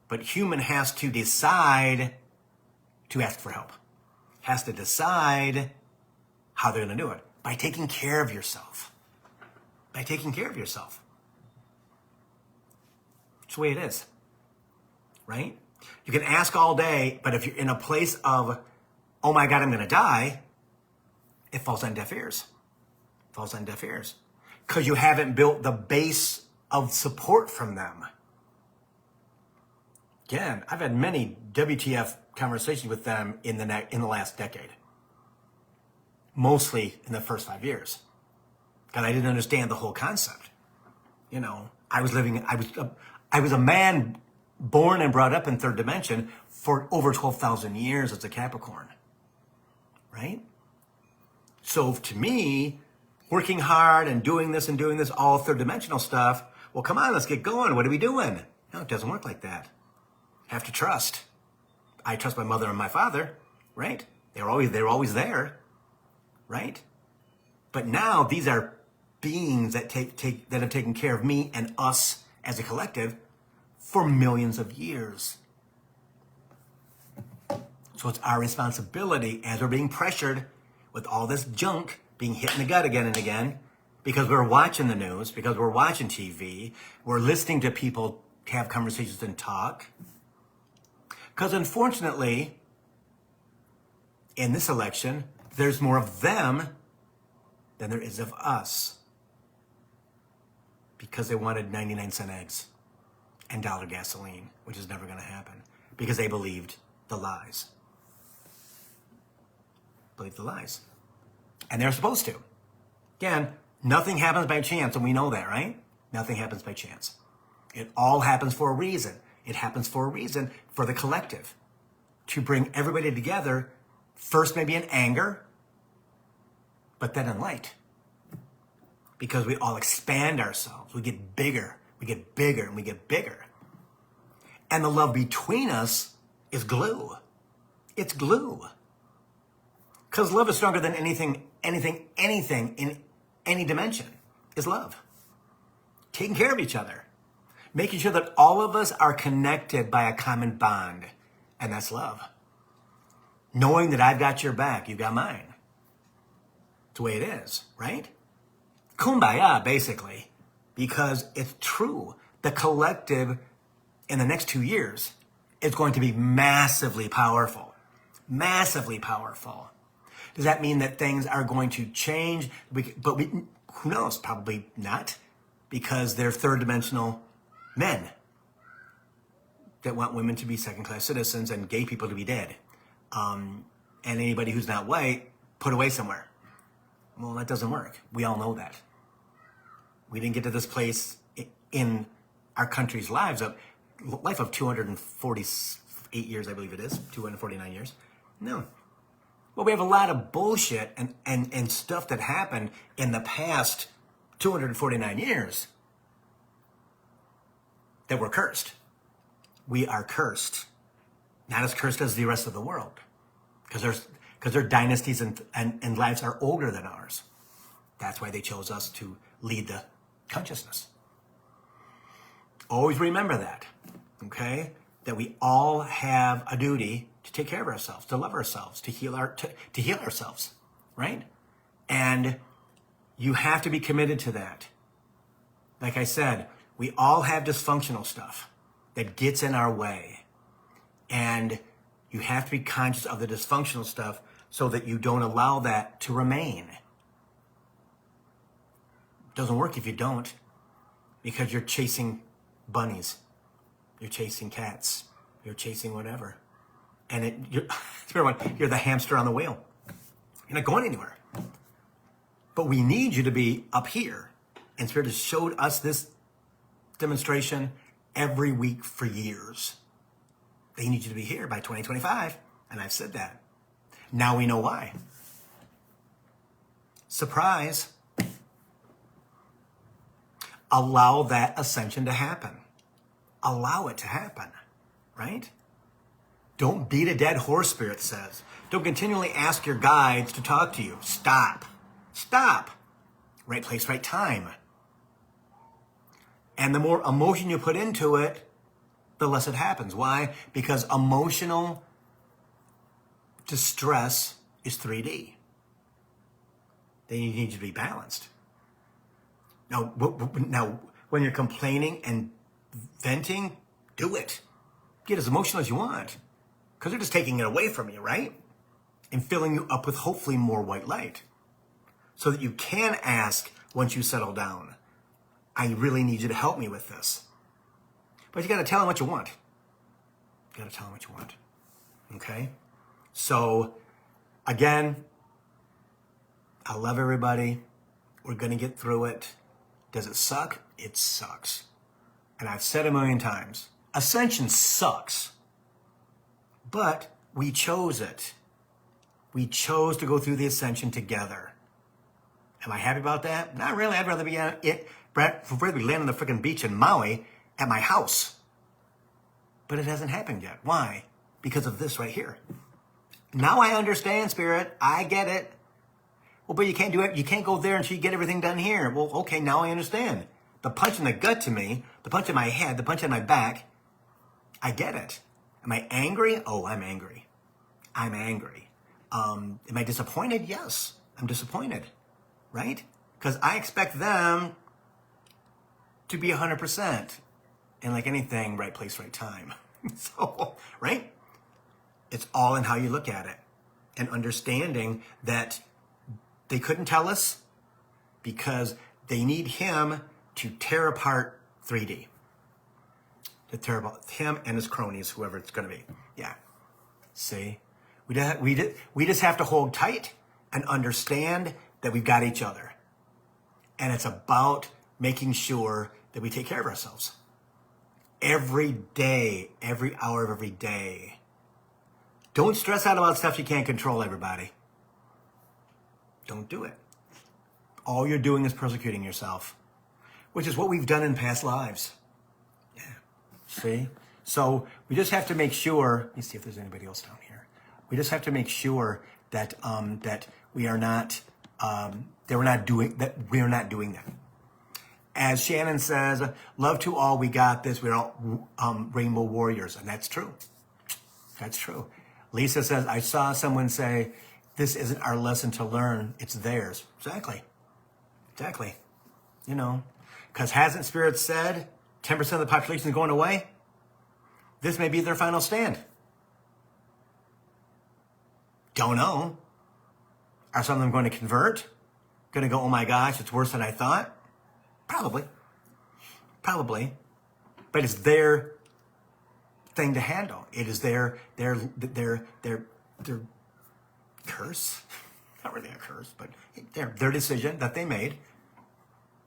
But human has to decide to ask for help. Has to decide how they're going to do it. By taking care of yourself. By taking care of yourself. It's the way it is. Right? You can ask all day, but if you're in a place of, oh my God, I'm going to die, it falls on deaf ears. It falls on deaf ears. Because you haven't built the base of support from them. Again, I've had many WTF conversations with them in the last decade. Mostly in the first 5 years. Because I didn't understand the whole concept. I was a man born and brought up in third dimension for over 12,000 years as a Capricorn. Right? So to me, working hard and doing this, all third dimensional stuff, well, come on, let's get going. What are we doing? No, it doesn't work like that. Have to trust. I trust my mother and my father, right? They were always there, right? But now these are beings that that have taken care of me and us as a collective for millions of years. So it's our responsibility as we're being pressured with all this junk being hit in the gut again and again, because we're watching the news, because we're watching TV, we're listening to people have conversations and talk. Because unfortunately, in this election, there's more of them than there is of us. Because they wanted 99-cent eggs and dollar gasoline, which is never going to happen. Because they believed the lies. Believed the lies. And they're supposed to. Again, nothing happens by chance, and we know that, right? Nothing happens by chance. It all happens for a reason. It happens for a reason, for the collective. To bring everybody together, first maybe in anger, but then in light. Because we all expand ourselves. We get bigger. We get bigger, and we get bigger. And the love between us is glue. It's glue. Because love is stronger than anything in any dimension is love. Taking care of each other. Making sure that all of us are connected by a common bond. And that's love. Knowing that I've got your back, you've got mine. It's the way it is, right? Kumbaya, basically. Because it's true. The collective in the next 2 years is going to be massively powerful. Massively powerful. Does that mean that things are going to change? Who knows? Probably not. Because they're third-dimensional men that want women to be second-class citizens and gay people to be dead. And anybody who's not white, put away somewhere. Well, that doesn't work. We all know that. We didn't get to this place in our country's life of 248 years, I believe it is, 249 years. No. Well, we have a lot of bullshit and stuff that happened in the past 249 years that we're cursed. We are cursed. Not as cursed as the rest of the world. Because their dynasties and lives are older than ours. That's why they chose us to lead the consciousness. Always remember that, okay? That we all have a duty to take care of ourselves, to love ourselves, to heal ourselves, right? And you have to be committed to that. Like I said, we all have dysfunctional stuff that gets in our way. And you have to be conscious of the dysfunctional stuff so that you don't allow that to remain. It doesn't work if you don't, because you're chasing bunnies. You're chasing cats. You're chasing whatever. And you're the hamster on the wheel. You're not going anywhere. But we need you to be up here. And Spirit has showed us this demonstration every week for years. They need you to be here by 2025. And I've said that. Now we know why. Surprise. Allow that ascension to happen. Allow it to happen, right? Don't beat a dead horse, Spirit says. Don't continually ask your guides to talk to you. Stop. Stop. Right place, right time. And the more emotion you put into it, the less it happens. Why? Because emotional distress is 3D. Then you need to be balanced. Now, when you're complaining and venting, do it. Get as emotional as you want. Because they're just taking it away from you, right? And filling you up with hopefully more white light. So that you can ask once you settle down, I really need you to help me with this. But you got to tell them what you want. You got to tell them what you want. Okay? So, again, I love everybody. We're going to get through it. Does it suck? It sucks. And I've said a million times, ascension sucks. But we chose it. We chose to go through the ascension together. Am I happy about that? Not really. I'd rather be laying on the freaking beach in Maui at my house. But it hasn't happened yet. Why? Because of this right here. Now I understand, Spirit. I get it. Well, but you can't do it. You can't go there until you get everything done here. Well, okay, now I understand. The punch in the gut to me, the punch in my head, the punch in my back, I get it. Am I angry? Oh, I'm angry. I'm angry. Am I disappointed? Yes, I'm disappointed, right? Because I expect them to be 100%. And like anything, right place, right time. So, right? It's all in how you look at it. And understanding that they couldn't tell us because they need him to tear apart 3D. To tear apart him and his cronies, whoever it's going to be. Yeah. See? We just have to hold tight and understand that we've got each other. And it's about making sure that we take care of ourselves. Every day, every hour of every day. Don't stress out about stuff you can't control, everybody. Don't do it. All you're doing is persecuting yourself, which is what we've done in past lives. Yeah. See? So we just have to make sure, let me see if there's anybody else down here. We just have to make sure that that we are not doing that. As Shannon says, love to all, we got this. We're all rainbow warriors, and that's true. That's true. Lisa says, I saw someone say, this isn't our lesson to learn, it's theirs. Exactly. Exactly. You know, because hasn't Spirit said 10% of the population is going away? This may be their final stand. Don't know. Are some of them going to convert? Going to go, oh my gosh, it's worse than I thought? Probably. Probably. But it's their thing to handle. It is their curse. Not really a curse, but their decision that they made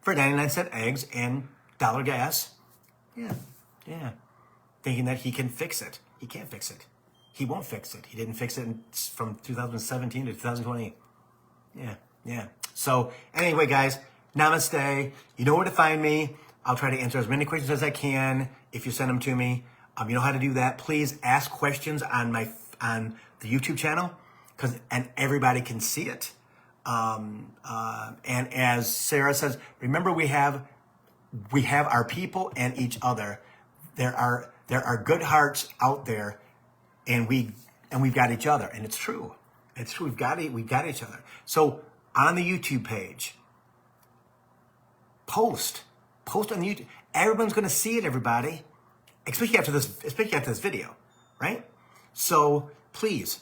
for 99-cent eggs and $1 gas. Yeah. Yeah. Thinking that he can fix it. He can't fix it. He won't fix it. He didn't fix it from 2017 to 2020. Yeah. Yeah. So anyway, guys, namaste. You know where to find me. I'll try to answer as many questions as I can if you send them to me. You know how to do that. Please ask questions on the YouTube channel, and everybody can see it. And as Sarah says, remember we have our people and each other. There are good hearts out there, and we've got each other, and it's true. It's true. We've got each other. So on the YouTube page, post on the YouTube. Everyone's going to see it, everybody. Especially after this video, right? So please,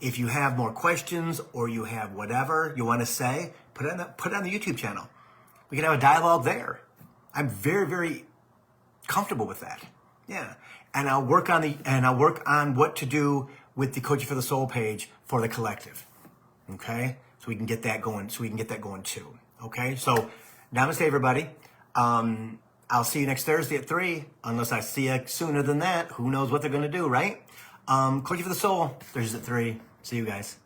if you have more questions or you have whatever you want to say, put it on the YouTube channel. We can have a dialogue there. I'm very, very comfortable with that. Yeah, and I'll work on what to do with the Coaching for the Soul page for the collective. Okay, so we can get that going. Too. Okay, so namaste, everybody. I'll see you next Thursday at 3, unless I see you sooner than that. Who knows what they're going to do, right? Coaching for the Soul, Thursdays at 3. See you guys.